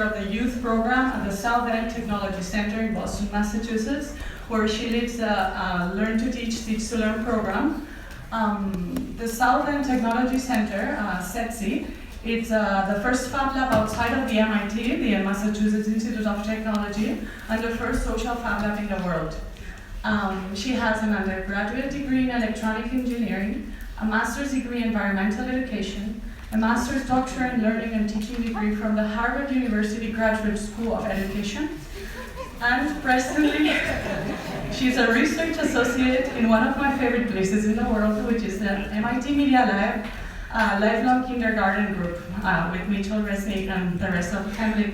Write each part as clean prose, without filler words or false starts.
of the youth program at the South End Technology Center in Boston, Massachusetts, where she leads the Learn to Teach, Teach to Learn program. The South End Technology Center, SETC, it's the first Fab Lab outside of the MIT, the Massachusetts Institute of Technology, and the first social Fab Lab in the world. She has an undergraduate degree in electronic engineering, a master's degree in environmental education, a master's doctorate in learning and teaching degree from the Harvard University Graduate School of Education, and presently she's a research associate in one of my favorite places in the world, which is the MIT Media Lab Lifelong Kindergarten Group with Mitchell Resnick and the rest of the family.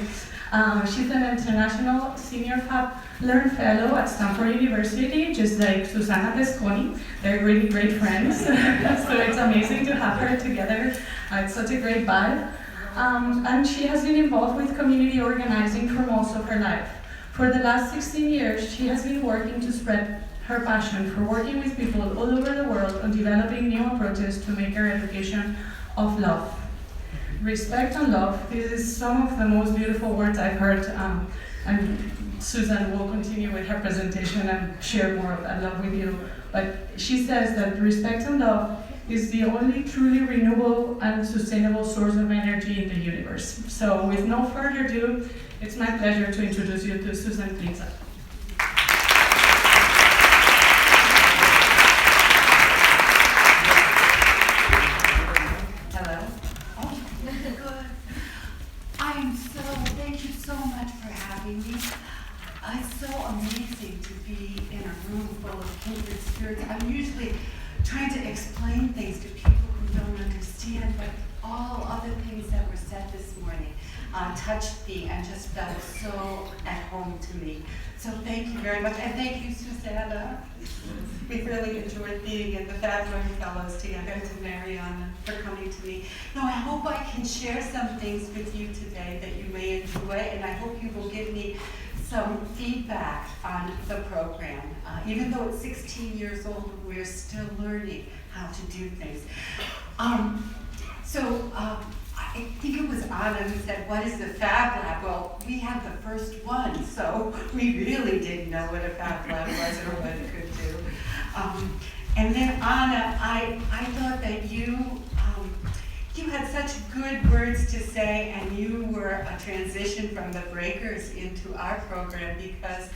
She's an international senior Fab Learn Fellow at Stanford University, just like Susana Pesconi. They're really great friends, so it's amazing to have her together. It's such a great vibe. And she has been involved with community organizing for most of her life. For the last 16 years, she has been working to spread her passion for working with people all over the world on developing new approaches to make our education of love. Respect and love, this is some of the most beautiful words I've heard, and Susan will continue with her presentation and share more of that love with you. But she says that respect and love is the only truly renewable and sustainable source of energy in the universe. So with no further ado, it's my pleasure to introduce you to Susan Klimczac. Thank you so much for having me. It's so amazing to be in a room full of kindred spirits. I'm usually trying to explain things to people who don't understand, but all other things that were said this morning touched me and just felt so at home to me. So thank you very much, and thank you, Susanna. We really enjoyed being in the Fab Learn Fellows together, and to Mariana for coming to me. No, I hope I can share some things with you today that you may enjoy, and I hope you will give me some feedback on the program. Even though it's 16 years old, we're still learning how to do things. I think it was Anna who said, what is the Fab Lab? Well, we had the first one, so we really didn't know what a Fab Lab was or what it could do. And then Anna, I thought that you had such good words to say, and you were a transition from the Breakers into our program, because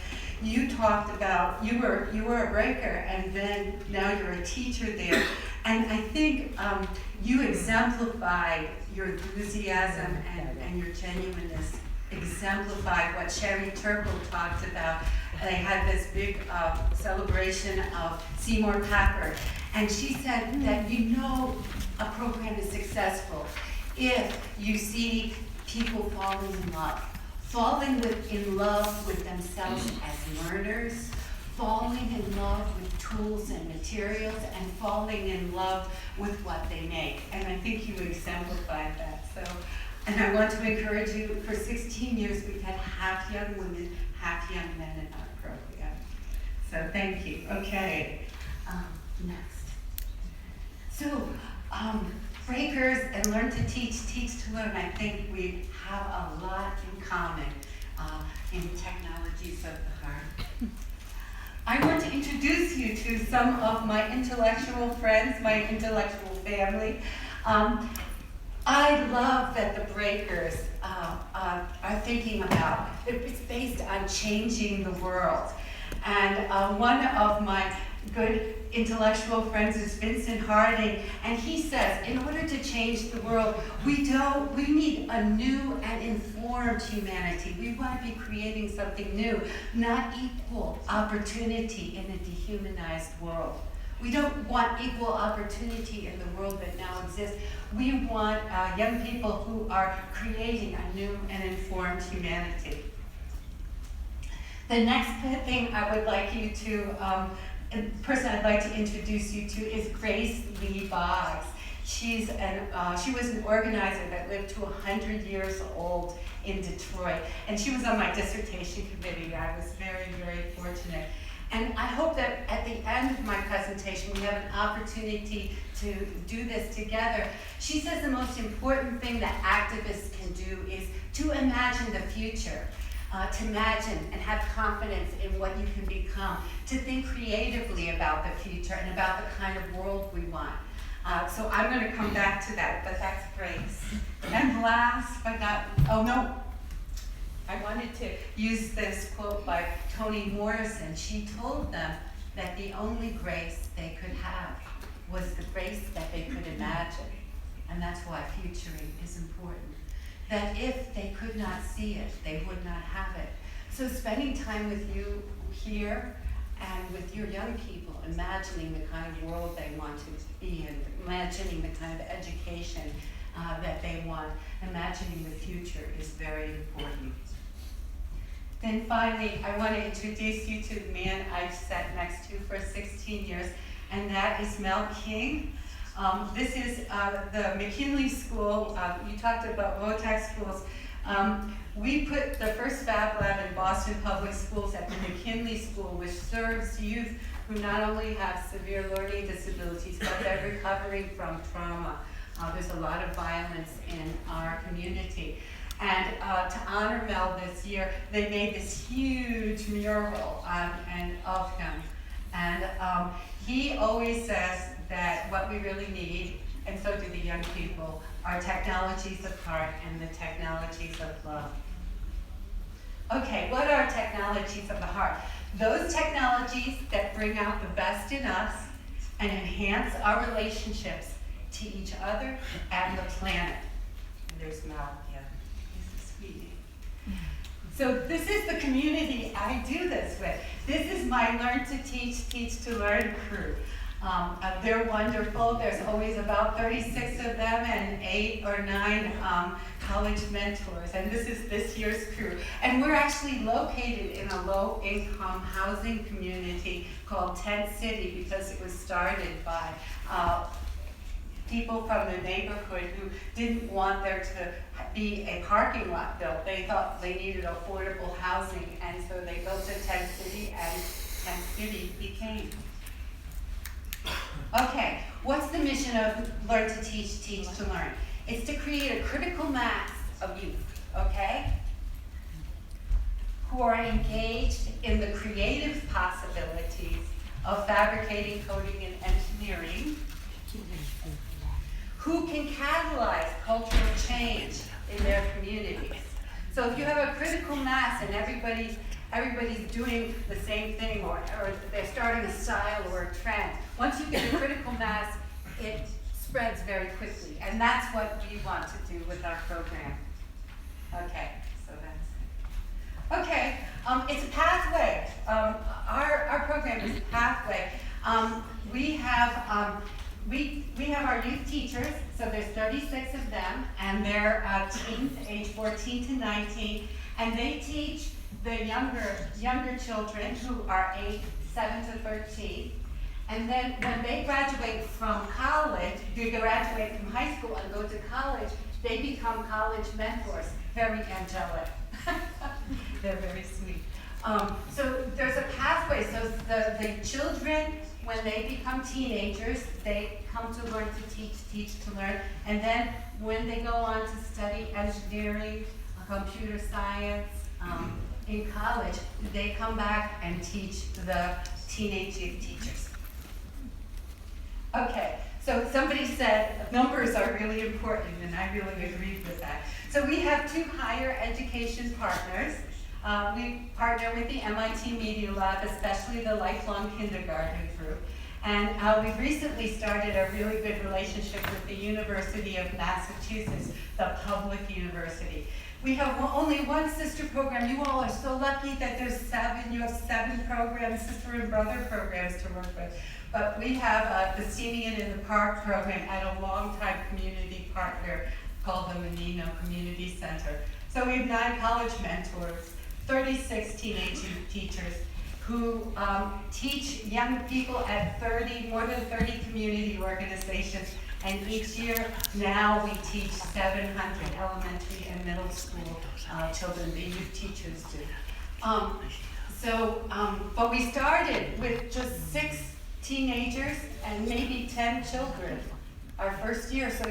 you talked about, you were a breaker, and then now you're a teacher there. And I think you exemplified your enthusiasm and your genuineness, exemplified what Sherry Turkle talked about. They had this big celebration of Seymour Papert, and she said that you know a program is successful if you see people falling in love with themselves as learners, falling in love with tools and materials, and falling in love with what they make. And I think you exemplified that. So, and I want to encourage you, for 16 years we've had half young women, half young men in our program. So thank you. Okay, next. So, Breakers and Learn to Teach, Teach to Learn, I think we have a lot in common in technologies of the heart. I want to introduce you to some of my intellectual friends, my intellectual family. I love that the Breakers are thinking about, it's based on changing the world. And one of my good intellectual friends is Vincent Harding, and he says, in order to change the world, we need a new and informed humanity. We want to be creating something new, not equal opportunity in a dehumanized world. We don't want equal opportunity in the world that now exists. We want young people who are creating a new and informed humanity. The next thing I would like you to the person I'd like to introduce you to is Grace Lee Boggs. She was an organizer that lived to 100 years old in Detroit, and she was on my dissertation committee. I was very, very fortunate. And I hope that at the end of my presentation, we have an opportunity to do this together. She says the most important thing that activists can do is to imagine the future, to imagine and have confidence in what you can become, to think creatively about the future and about the kind of world we want. So I'm going to come back to that, but that's Grace. And last but not, oh no, I wanted to use this quote by Toni Morrison. She told them that the only grace they could have was the grace that they could imagine. And that's why futuring is important. That if they could not see it, they would not have it. So spending time with you here and with your young people, imagining the kind of world they want to be in, imagining the kind of education that they want, imagining the future is very important. Then finally, I want to introduce you to the man I've sat next to for 16 years, and that is Mel King. This is the McKinley School. You talked about VOTAC schools. We put the first Fab Lab in Boston Public Schools at the McKinley School, which serves youth who not only have severe learning disabilities, but they're recovering from trauma. There's a lot of violence in our community. And to honor Mel this year, they made this huge mural of him. And he always says that what we really need, and so do the young people, are technologies of heart and the technologies of love. Okay, what are technologies of the heart? Those technologies that bring out the best in us and enhance our relationships to each other and the planet. And there's Mel, yeah. So this is the community I do this with. This is my Learn to Teach, Teach to Learn crew. They're wonderful. There's always about 36 of them and 8 or 9 college mentors. And this is this year's crew. And we're actually located in a low-income housing community called Tent City because it was started by people from the neighborhood who didn't want there to be a parking lot built. They thought they needed affordable housing, and so they built a Tent City, and Tent City became. Okay, what's the mission of Learn to Teach, Teach to Learn? It's to create a critical mass of youth, okay, who are engaged in the creative possibilities of fabricating, coding, and engineering, who can catalyze cultural change in their communities. So if you have a critical mass and everybody's doing the same thing, or they're starting a style or a trend, once you get a critical mass, it spreads very quickly. And that's what we want to do with our program. Okay, so that's it. Okay, it's a pathway. Our program is a pathway. We have our youth teachers, so there's 36 of them, and they're teens, age 14 to 19, and they teach the younger children who are age 7 to 13. And then when they graduate from college, they graduate from high school and go to college, they become college mentors. Very angelic. They're very sweet. So there's a pathway. So the children, when they become teenagers, they come to learn to teach, teach to learn. And then when they go on to study engineering, computer science, in college, they come back and teach the teenage youth teachers. Okay, so somebody said numbers are really important, and I really agree with that. So we have 2 higher education partners. We partner with the MIT Media Lab, especially the Lifelong Kindergarten group. And we've recently started a really good relationship with the University of Massachusetts, the public university. We have only one sister program. You all are so lucky that there's 7. You have 7 programs, sister and brother programs to work with. But we have the Steaming It in the Park program at a longtime community partner called the Menino Community Center. So we have 9 college mentors, 36 teenage youth teachers who teach young people at more than 30 community organizations. And each year now we teach 700 elementary and middle school children, the youth teachers do. But we started with just 6 teenagers and maybe 10 children our first year. So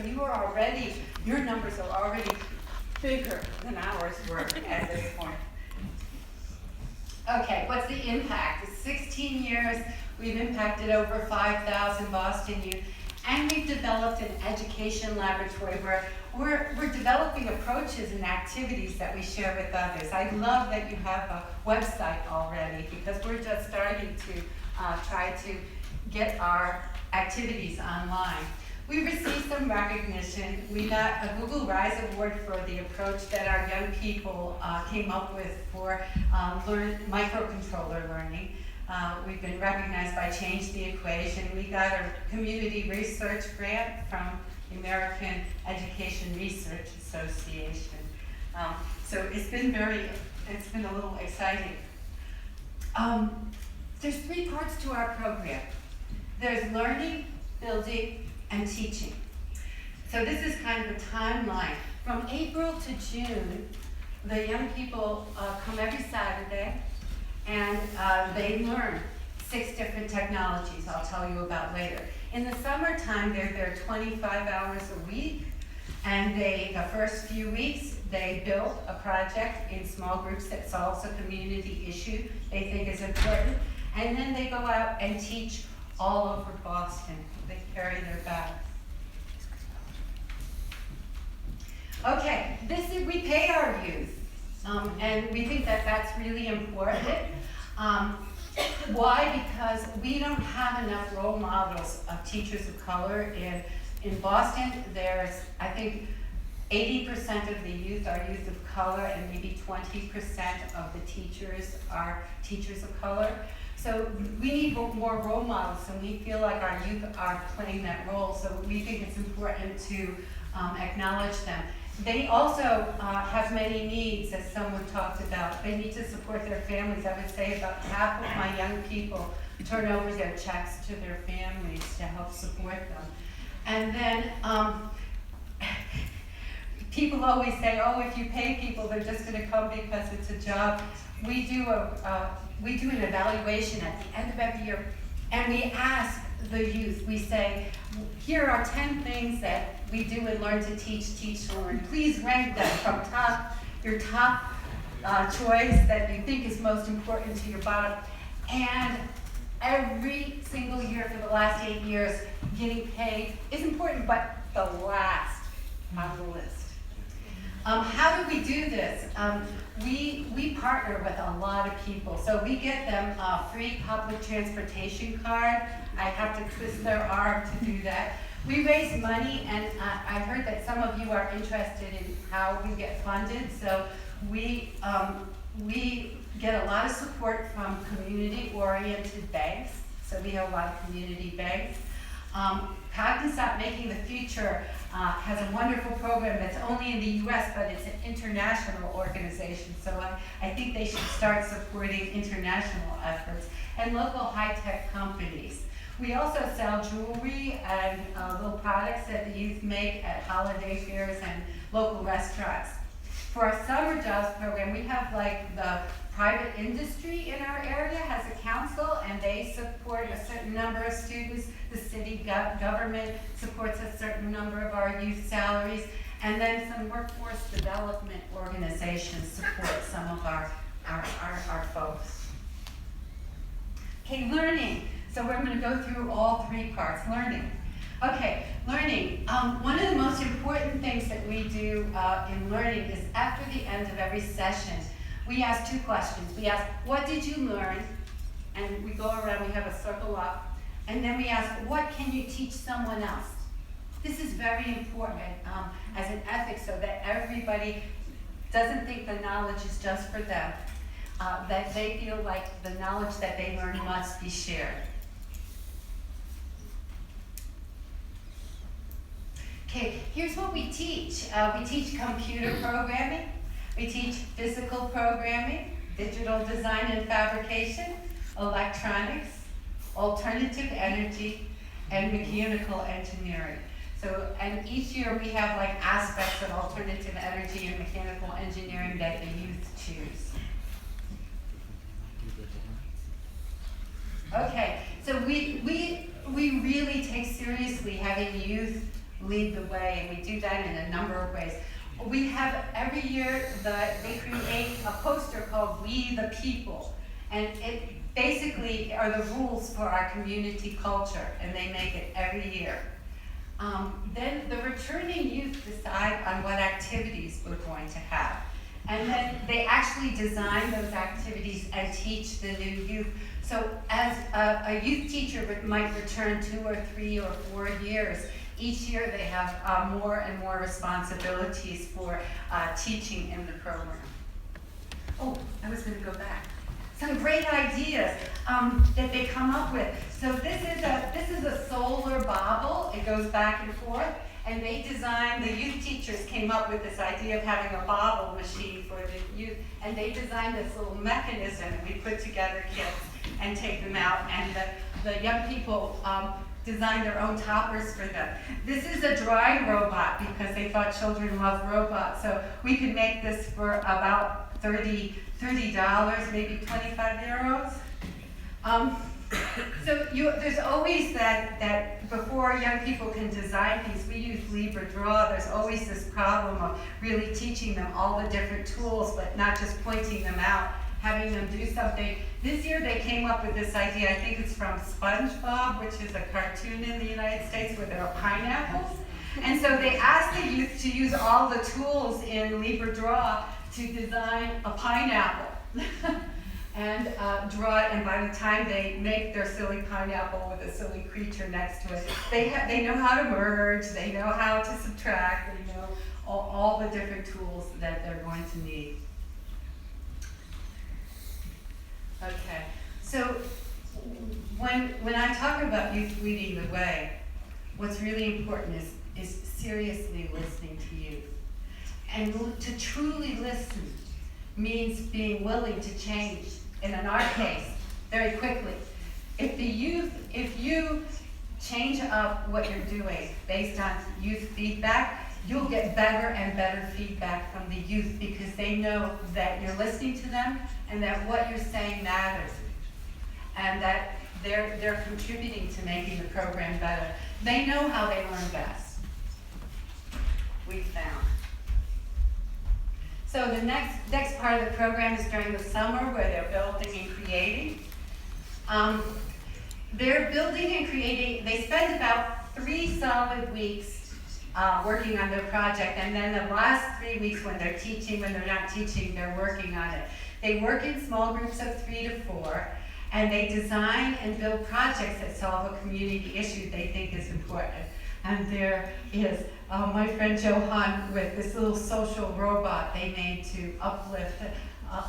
your numbers are already bigger than ours were at this point. Okay, what's the impact? It's 16 years, we've impacted over 5,000 Boston youth, and we've developed an education laboratory where we're developing approaches and activities that we share with others. I love that you have a website already, because we're just starting to try to get our activities online. We received some recognition. We got a Google Rise Award for the approach that our young people came up with for microcontroller learning. We've been recognized by Change the Equation. We got a community research grant from the American Education Research Association. So it's been a little exciting. There's 3 parts to our program. There's learning, building, and teaching. So this is kind of a timeline. From April to June, the young people come every Saturday, and they learn 6 different technologies I'll tell you about later. In the summertime, they're there 25 hours a week, and the first few weeks, they build a project in small groups that solves a community issue they think is important, and then they go out and teach all over Boston. They carry their bags. Okay, we pay our youth, and we think that that's really important. Why? Because we don't have enough role models of teachers of color. In Boston, there's, I think, 80% of the youth are youth of color, and maybe 20% of the teachers are teachers of color. So we need more role models, and we feel like our youth are playing that role, so we think it's important to acknowledge them. They also have many needs, as someone talked about. They need to support their families. I would say about half of my young people turn over their checks to their families to help support them. And then people always say, oh, if you pay people, they're just going to come because it's a job. We do an evaluation at the end of every year, and we ask the youth, we say, here are 10 things that we do and learn to teach to learn. Please rank them from your top choice that you think is most important to your bottom. And every single year for the last 8 years, getting paid is important, but the last on the list. How do we do this? We partner with a lot of people. So we get them a free public transportation card. I have to twist their arm to do that. We raise money, and I heard that some of you are interested in how we get funded. So we get a lot of support from community-oriented banks. So we have a lot of community banks. Klimczac Making the Future has a wonderful program that's only in the US, but it's an international organization. So I think they should start supporting international efforts, and local high-tech companies. We also sell jewelry and little products that the youth make at holiday fairs and local restaurants. For our summer jobs program, we have like the private industry in our area has a council, and they support a certain number of students. The city government supports a certain number of our youth salaries, and then some workforce development organizations support some of our folks. Okay, learning. So we're going to go through all 3 parts. Learning. Okay, learning. One of the most important things that we do in learning is after the end of every session, we ask 2 questions. We ask, what did you learn? And we go around, we have a circle up. And then we ask, what can you teach someone else? This is very important as an ethic, so that everybody doesn't think the knowledge is just for them, that they feel like the knowledge that they learn must be shared. Okay, here's what we teach. We teach computer programming, we teach physical programming, digital design and fabrication, electronics, alternative energy, and mechanical engineering. So, and each year we have like aspects of alternative energy and mechanical engineering that the youth choose. letting youth lead the way, and we do that in a number of ways. We have every year they create a poster called We the People, and it basically are the rules for our community culture, and they make it every year. Then the returning youth decide on what activities we're going to have. And then they actually design those activities and teach the new youth. So as a youth teacher might return 2 or 3 or 4 years, each year they have more and more responsibilities for teaching in the program. Oh, I was going to go back. Some great ideas that they come up with. So this is a solar bobble. It goes back and forth. And they designed, the youth teachers came up with this idea of having a bobble machine for the youth. And they designed this little mechanism. We put together kits and take them out. And the young people design their own toppers for them. This is a drying robot because they thought children love robots. So we could make this for about $30, maybe 25 euros. So there's always that before young people can design things, we use LibreDraw. There's always this problem of really teaching them all the different tools, but not just pointing them out, having them do something. This year they came up with this idea, I think it's from SpongeBob, which is a cartoon in the United States where there are pineapples. And so they asked the youth to use all the tools in LibreDraw to design a pineapple. And draw it, and by the time they make their silly pineapple with a silly creature next to it, they know how to merge, they know how to subtract, they know all the different tools that they're going to need. Okay, so when I talk about youth leading the way, what's really important is seriously listening to youth. And to truly listen means being willing to change. And in our case, very quickly. If you change up what you're doing based on youth feedback, you'll get better and better feedback from the youth because they know that you're listening to them and that what you're saying matters and that they're contributing to making the program better. They know how they learn best, we found. So the next part of the program is during the summer where they're building and creating. They're building and creating, they spend about 3 solid weeks working on their project, and then the last 3 weeks when they're teaching, when they're not teaching, they're working on it. They work in small groups of 3 to 4, and they design and build projects that solve a community issue they think is important. And there is my friend Johan with this little social robot they made to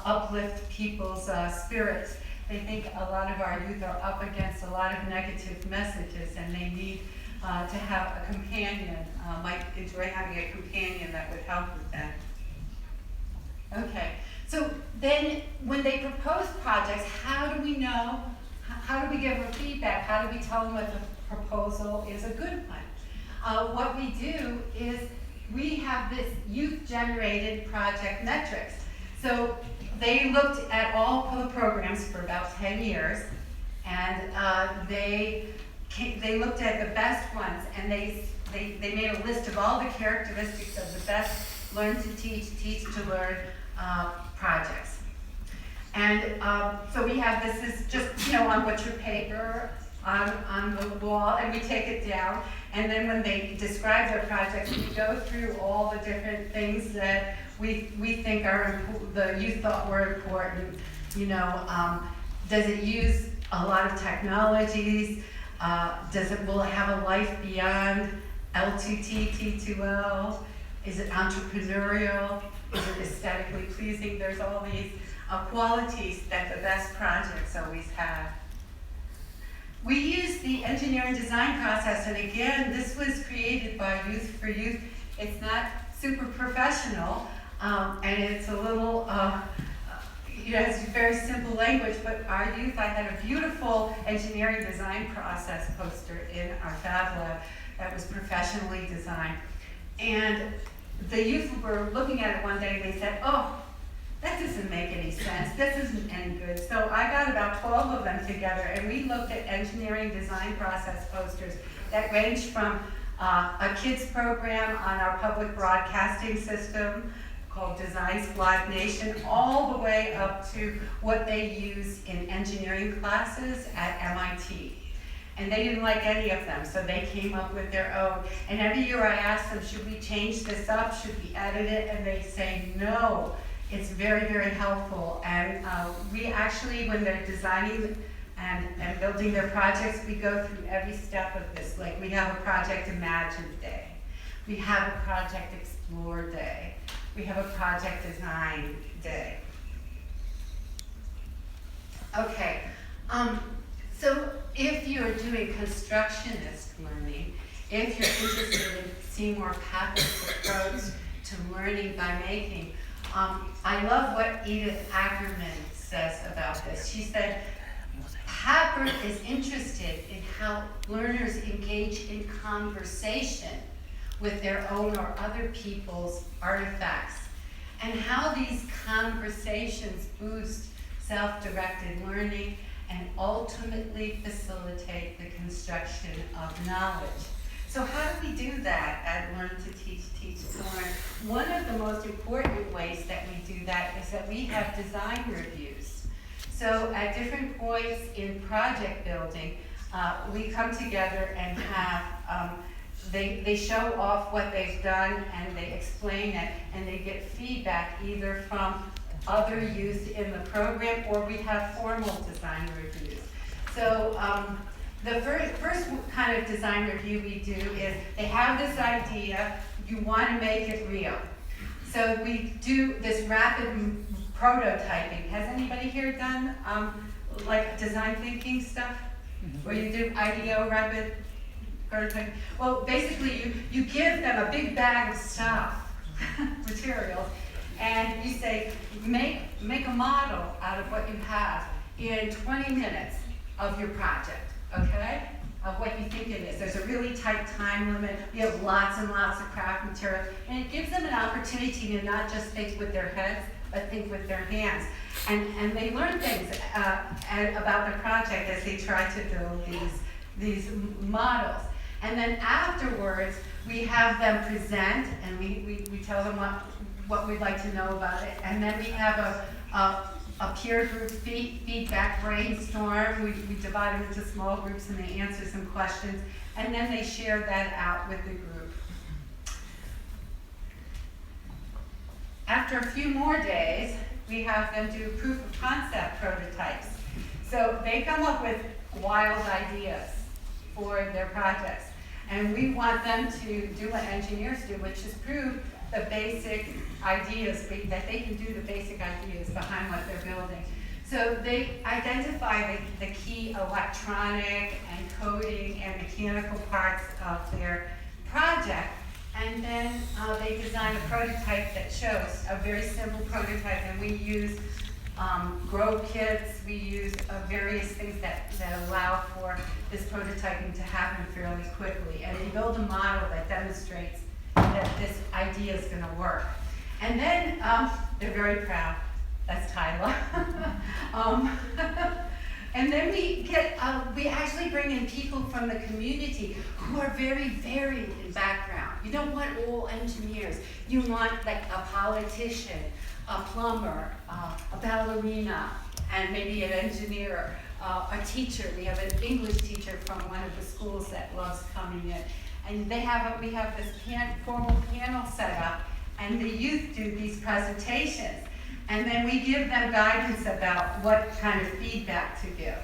uplift people's spirits. They think a lot of our youth are up against a lot of negative messages and they need to have a companion, might enjoy having a companion that would help with that. Okay, so then when they propose projects, how do we know, how do we give them feedback? How do we tell them that the proposal is a good one? What we do is we have this youth-generated project metrics. So they looked at all of the programs for about 10 years, and they looked at the best ones, and they made a list of all the characteristics of the best learn to teach, teach to learn projects. And so we have this is just on butcher paper on the wall, and we take it down. And then when they describe their projects, we go through all the different things that we think are the youth thought were important. Does it use a lot of technologies? Will it have a life beyond L2T, T2L? Is it entrepreneurial? Is it aesthetically pleasing? There's all these qualities that the best projects always have. We use the engineering design process, and again, this was created by Youth for Youth. It's not super professional, and it's a little, it's very simple language, but our youth, I had a beautiful engineering design process poster in our Fab Lab that was professionally designed. And the youth were looking at it one day and they said, oh, that doesn't make any sense, this isn't any good. So I got about 12 of them together and we looked at engineering design process posters that ranged from a kids program on our public broadcasting system called Design Squad Nation, all the way up to what they use in engineering classes at MIT. And they didn't like any of them, so they came up with their own. And every year I ask them, should we change this up? Should we edit it? And they say no. It's very, very helpful. And we actually, when they're designing and building their projects, we go through every step of this. Like we have a Project Imagine Day. We have a Project Explore Day. We have a Project Design Day. Okay, so if you're doing constructionist learning, if you're interested in Seymour Papak's approach to learning by making, I love what Edith Ackerman says about this. She said, Papert is interested in how learners engage in conversation with their own or other people's artifacts, and how these conversations boost self-directed learning and ultimately facilitate the construction of knowledge. So how do we do that at Learn to Teach, Teach to Learn? One of the most important ways that we do that is that we have design reviews. So at different points in project building, we come together and have, they show off what they've done and they explain it, and they get feedback either from other youth in the program, or we have formal design reviews. So the first kind of design review we do is they have this idea, you want to make it real. So we do this rapid prototyping. Has anybody here done like design thinking stuff? Where you do IDEO, rapid prototyping? Well, basically you give them a big bag of stuff, materials, and you say, make a model out of what you have in 20 minutes of your project, okay? Of what you think it is. There's a really tight time limit. We have lots and lots of craft material, and it gives them an opportunity to not just think with their heads, but think with their hands. And they learn things about the project as they try to build these models. And then afterwards, we have them present, and we tell them what we'd like to know about it. And then we have a peer group feedback brainstorm. We divide them into small groups and they answer some questions. And then they share that out with the group. After a few more days, we have them do proof of concept prototypes. So they come up with wild ideas for their projects. And we want them to do what engineers do, which is prove the basic ideas, that they can do the basic ideas behind what they're building. So they identify the key electronic and coding and mechanical parts of their project, and then they design a prototype that shows a very simple prototype, and we use grow kits, we use various things that allow for this prototyping to happen fairly quickly, and we build a model that demonstrates that this idea is going to work. And then they're very proud. That's Tyler. And then we actually bring in people from the community who are very varied in background. You don't want all engineers. You want like a politician, a plumber, a ballerina, and maybe an engineer, a teacher. We have an English teacher from one of the schools that loves coming in. And we have this formal panel set up, and the youth do these presentations. And then we give them guidance about what kind of feedback to give.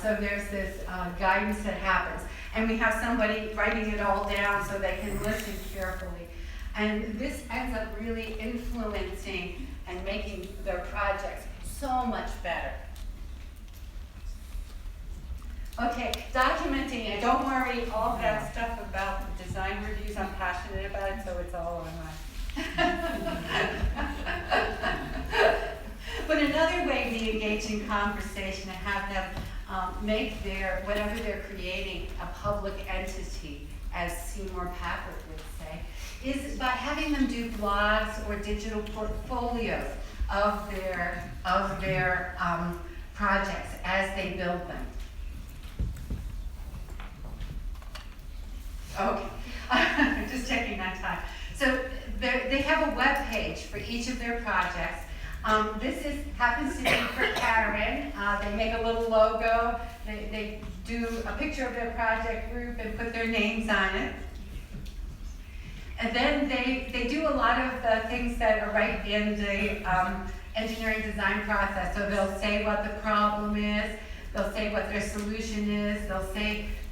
So there's this guidance that happens. And we have somebody writing it all down so they can listen carefully. And this ends up really influencing and making their projects so much better. Okay, documenting it. Don't worry, all that stuff about the design reviews, I'm passionate about it, so it's all online. But another way we engage in conversation and have them make whatever they're creating a public entity, as Seymour Papert would say, is by having them do blogs or digital portfolios of their projects as they build them. Okay. Just checking on time. So they have a web page for each of their projects. Happens to be for Karen. They make a little logo. They do a picture of their project group and put their names on it. And then they do a lot of the things that are right in the engineering design process. So they'll say what the problem is, they'll say what their solution is, they'll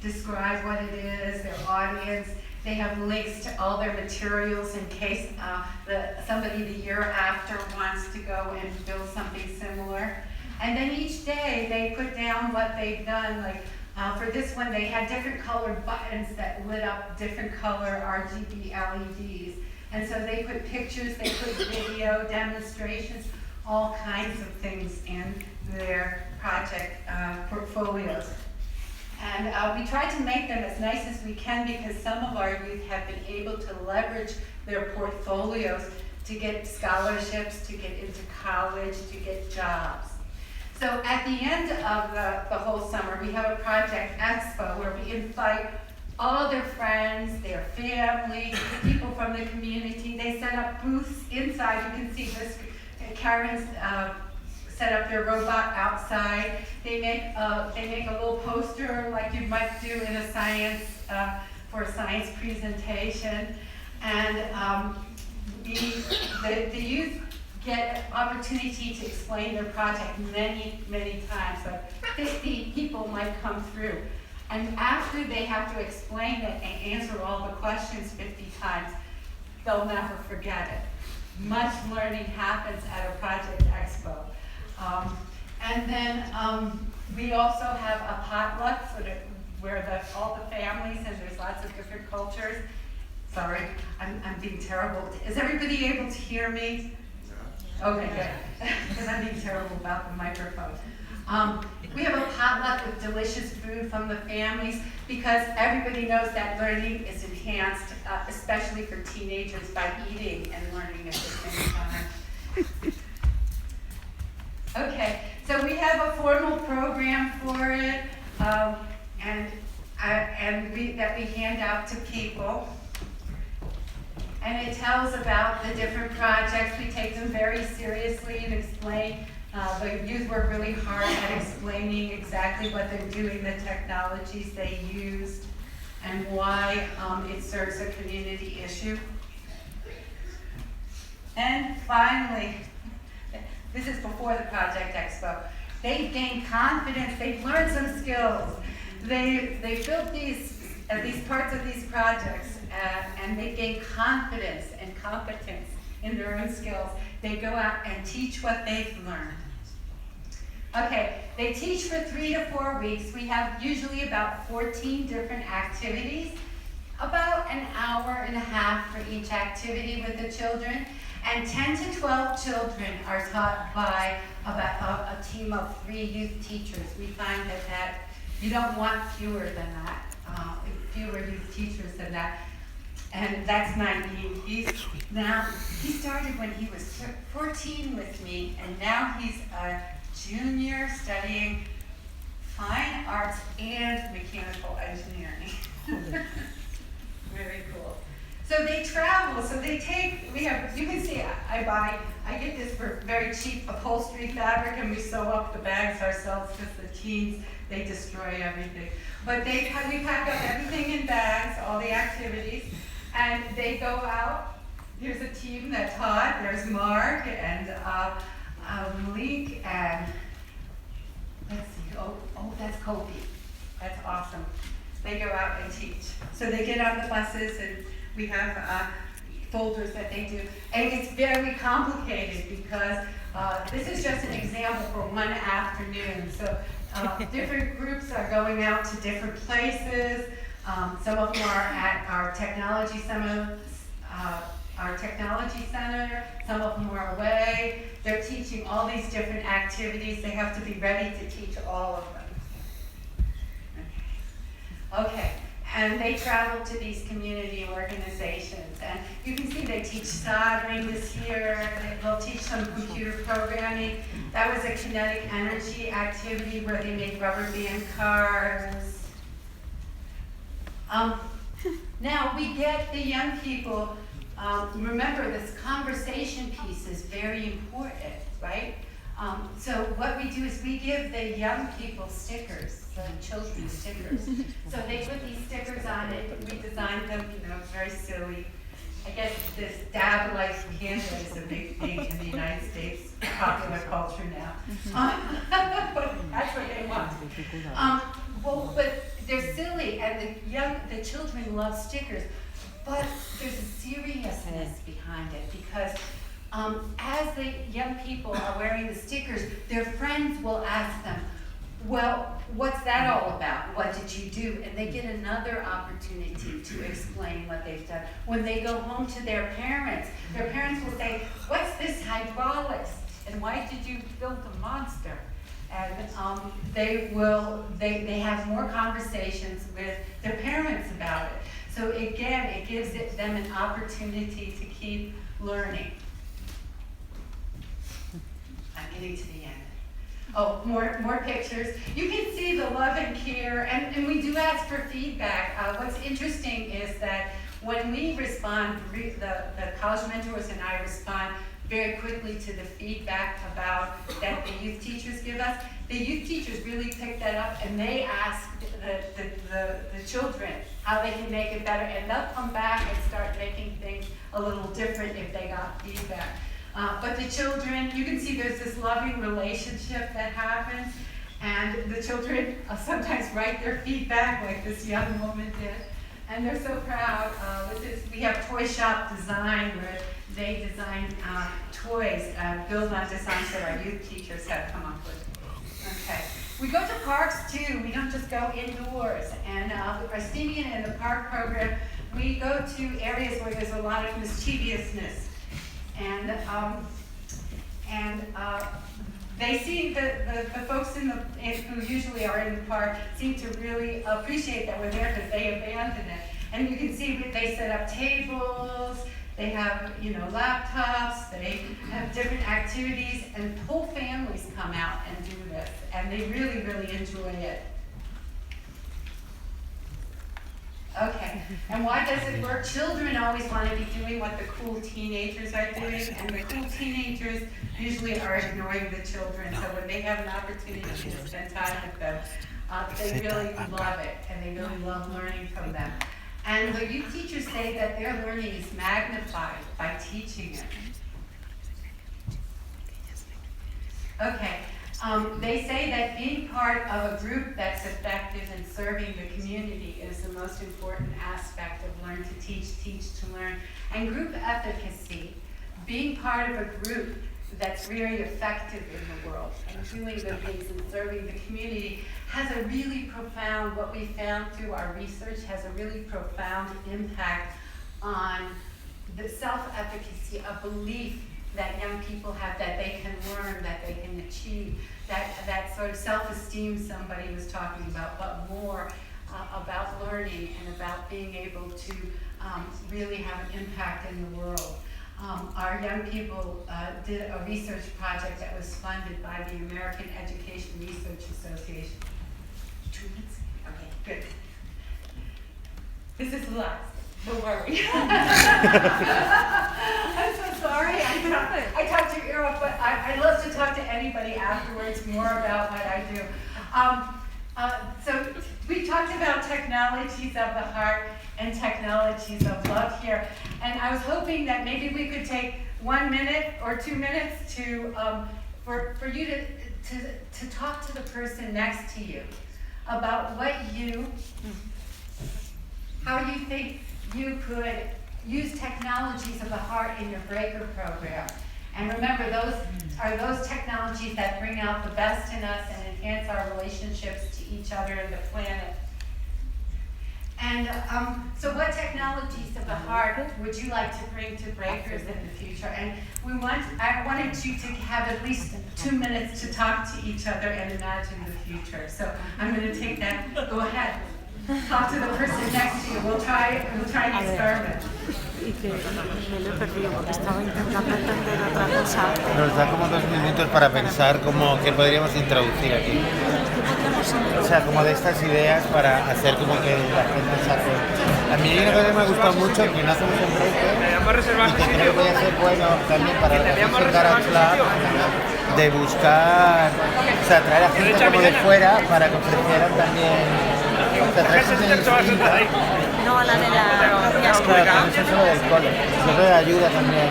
describe what it is, their audience. They have links to all their materials in case somebody the year after wants to go and build something similar. And then each day they put down what they've done. Like for this one, they had different colored buttons that lit up different color RGB LEDs. And so they put pictures, they put video demonstrations, all kinds of things in their project portfolios. And we try to make them as nice as we can because some of our youth have been able to leverage their portfolios to get scholarships, to get into college, to get jobs. So at the end of the whole summer, we have a project expo where we invite all their friends, their family, people from the community. They set up booths inside. You can see this. Karen's set up their robot outside. They make a little poster like you might do in a science for a science presentation, and the youth get opportunity to explain their project many times. So 50 people might come through, and after they have to explain it and answer all the questions 50 times, they'll never forget it. Much learning happens at a project expo. And then we also have a potluck where all the families, and there's lots of different cultures. Sorry, I'm being terrible. Is everybody able to hear me? Yeah. Okay, good. Because I'm being terrible about the microphone. We have a potluck with delicious food from the families because everybody knows that learning is enhanced, especially for teenagers, by eating and learning at the same time. Okay, so we have a formal program for it, that we hand out to people. And it tells about the different projects. We take them very seriously and explain. The youth work really hard at explaining exactly what they're doing, the technologies they use, and why it serves a community issue. And finally, this is before the Project Expo. They've gained confidence, they've learned some skills. They built these parts of these projects and they gain confidence and competence in their own skills. They go out and teach what they've learned. Okay, they teach for 3 to 4 weeks. We have usually about 14 different activities, about an hour and a half for each activity with the children. And 10 to 12 children are taught by about a team of 3 youth teachers. We find that you don't want fewer than that, fewer youth teachers than that. And that's Naeem. He started when he was 14 with me, and now he's a junior studying fine arts and mechanical engineering. Very cool. So they travel, so they take, you can see I get this for very cheap upholstery fabric and we sew up the bags ourselves because the teens, they destroy everything. But we pack up everything in bags, all the activities, and they go out. Here's a team that taught, there's Mark and Malik and, let's see, oh that's Kobe. That's awesome. They go out and teach. So they get on the buses and we have folders that they do. And it's very complicated because this is just an example for one afternoon. So different groups are going out to different places. Some of them are at our technology center. Some of them are away. They're teaching all these different activities. They have to be ready to teach all of them. Okay. And they travel to these community organizations. And you can see they teach soldering this year. They'll teach some computer programming. That was a kinetic energy activity where they make rubber band cars. Now we get the young people, remember this conversation piece is very important, right? So what we do is we give the young people stickers, the children stickers. So they put these stickers on it, we designed them, it's very silly. I guess this dab life candle is a big thing in the United States, popular culture now. But that's what they want. But they're silly, and the children love stickers. But there's a seriousness behind it because as the young people are wearing the stickers, their friends will ask them, well, what's that all about? What did you do? And they get another opportunity to explain what they've done. When they go home to their parents will say, what's this hydraulics? And why did you build a monster? And they have more conversations with their parents about it. So again, it gives them an opportunity to keep learning. I'm getting to the end. Oh, more pictures. You can see the love and care, and we do ask for feedback. What's interesting is that when we respond, the college mentors and I respond very quickly to the feedback about that the youth teachers give us. The youth teachers really pick that up, and they ask the children how they can make it better, and they'll come back and start making things a little different if they got feedback. But the children, you can see there's this loving relationship that happens, and the children sometimes write their feedback like this young woman did, and they're so proud. We have Toy Shop Design, where they design toys, build on designs that our youth teachers have come up with. Okay. We go to parks too. We don't just go indoors. And with our STEAMing in the Park program, we go to areas where there's a lot of mischievousness. And they see the folks who usually are in the park seem to really appreciate that we're there because they abandon it. And you can see they set up tables, they have laptops, they have different activities, and whole families come out and do this, and they really, really enjoy it. Okay, and why does it work? Children always want to be doing what the cool teenagers are doing, and the cool teenagers usually are ignoring the children, so when they have an opportunity to spend time with them, they really love it, and they really love learning from them. And the youth teachers say that their learning is magnified by teaching it. Okay. They say that being part of a group that's effective in serving the community is the most important aspect of learn to teach, teach to learn. And group efficacy, being part of a group that's very effective in the world and doing good things and serving the community has a really profound, what we found through our research, has a really profound impact on the self-efficacy, a belief that young people have that they can learn, that they can achieve, that sort of self-esteem somebody was talking about, but more about learning and about being able to really have an impact in the world. Our young people did a research project that was funded by the American Education Research Association. 2 minutes? Okay, good. This is the last. Don't worry. I'm so sorry. I talked your ear off, but I love to talk to anybody afterwards more about what I do. So we talked about technologies of the heart and technologies of love here, and I was hoping that maybe we could take 1 minute or 2 minutes to for you to talk to the person next to you about how you think you could use technologies of the heart in your breaker program. And remember, those are those technologies that bring out the best in us and enhance our relationships to each other and the planet. And so what technologies of the heart would you like to bring to breakers in the future? And I wanted you to have at least 2 minutes to talk to each other and imagine the future. So I'm going to take that. Go ahead. Talk to the person next to you. We'll try an experiment. Y que me lo he perdido porque estaba intentando entender otra cosa. Nos da como 2 minutos para pensar qué podríamos introducir aquí. podríamos o sea, como de estas ideas para hacer como que la gente saque. A mí hay una cosa que me ha gustado mucho, que no hacemos en break, y que creo que puede ser bueno también para la gente de buscar, o sea, traer a gente como de fuera para que ofrecieran también, o sea, traer gente distinta. no a la de la propia Claro, escuela. también es solo del cole, yo creo que ayuda también.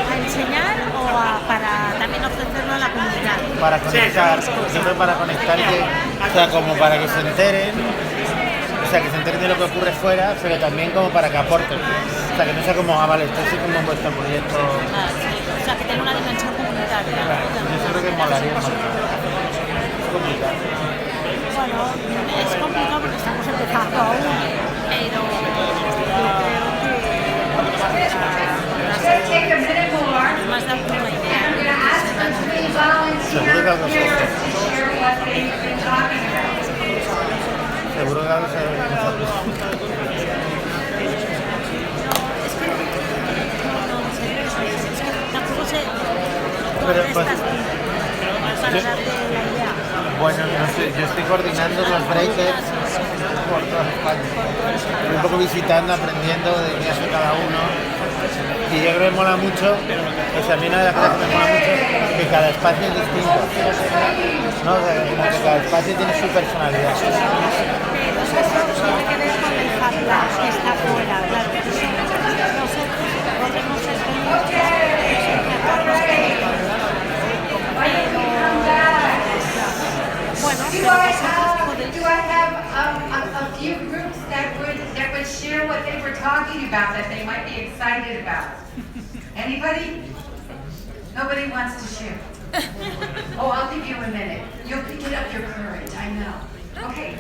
A enseñar o para también ofrecerlo a la comunidad. Para conectar, yo creo para conectar, o sea, como para que se enteren, o sea, que se enteren de lo que ocurre fuera, pero también como para que aporten. O sea, que no sea como, vale, esto sí como vuestro proyecto. Sí. O sea, que tenga una dimensión comunitaria. Claro, yo creo que molaría más. Es complicado. Bueno, es complicado porque estamos empezando aún, pero yo creo que más darte una idea. Seguro que algo se hace. Seguro que algo se hace. Tampoco sé Pero, dónde pues, estás tú para darte la idea. Bueno, no sé, yo estoy coordinando los breakers por toda España. Estoy un poco visitando, aprendiendo de qué hace cada uno. Y yo creo que mola mucho, o sea, a mí una de las cosas que me mola mucho es que cada espacio es distinto. ¿No? O sea, como que cada espacio tiene su personalidad. Pero eso tiene que ver con el Fab Lab que está afuera, claro. Nosotros podemos ser bueno, Do I have a few groups that would share what they were talking about that they might be excited about? Anybody? Nobody wants to share. Oh, I'll give you a minute. You'll get up your courage, I know. Okay.